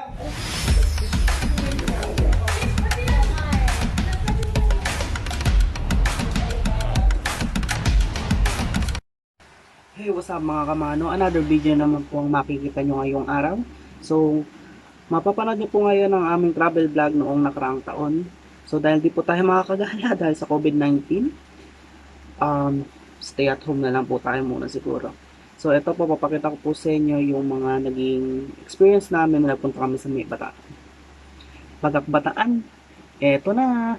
Hey, what's up mga kamano? Another video naman po ang makikita nyo ngayong araw. So, mapapanood nyo po ngayon ang aming travel vlog noong nakaraang taon. So, dahil di po tayo makakagala dahil sa COVID-19, stay at home na lang po tayo muna siguro. So, ito po, papakita ko po sa inyo yung mga naging experience namin na nagpunta kami sa May Bataan. Bagak-Bataan, eto na!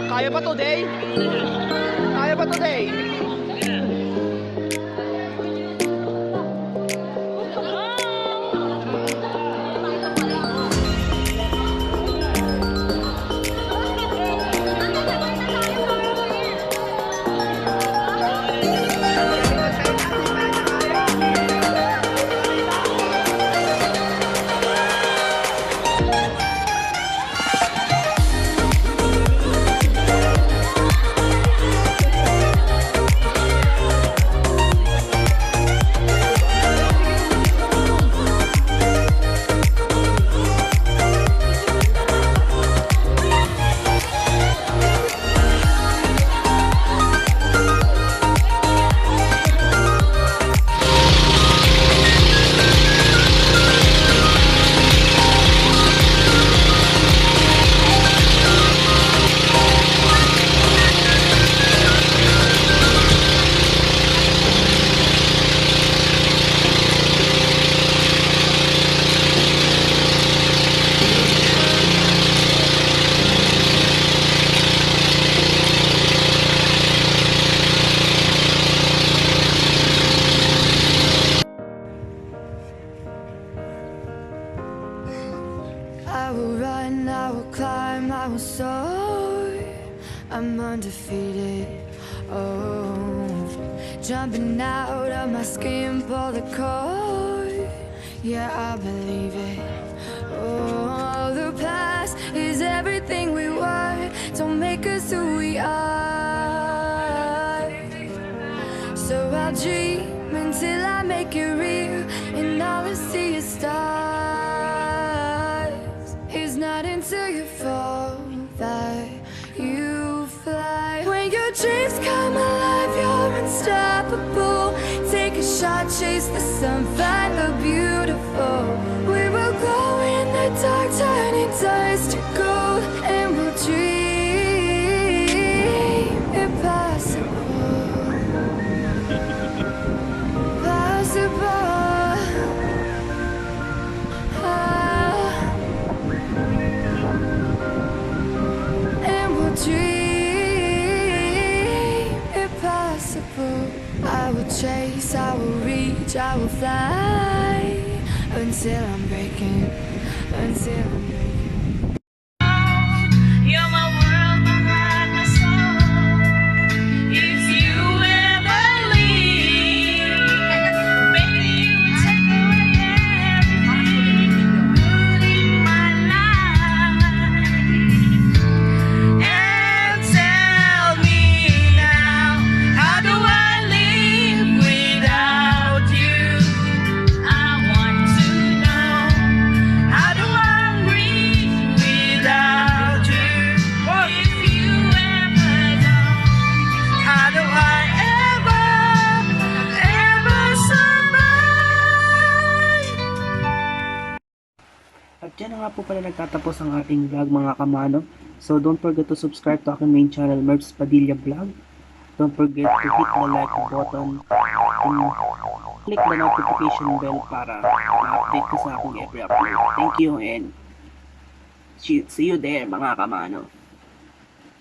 Kaya pa today? Kaya pa today? I will soar. I'm undefeated. Oh, jumping out of my skin, pull the cord. Yeah, I believe it. Oh, the past is everything we were. Don't make us who we are. So I'll dream until I make it real, and all I see is stars. It's not until you fall that you fly. When your dreams come alive, you're unstoppable. Take a shot, chase the sun, find the beautiful. We will glow in the dark, turning dust to gold, and we'll dream impossible. Possible. And we'll dream impossible. I will chase, I will reach, I will fly until I'm breaking, until I'm breaking. You're my world, my heart, my soul. If you ever leave, baby, you take away everything good in my life. And tell me now, how do I live without you? I want to know. How do I breathe without you? If you ever don't, how do I ever survive? At dyan na nga po pala nagtatapos ang ating vlog mga kamano. So don't forget to subscribe to aking main channel, Mervs Padilla Vlog. Don't forget to hit the like button and click the notification bell para ma-update ka sa aking every upload. Thank you and see you there mga kamano.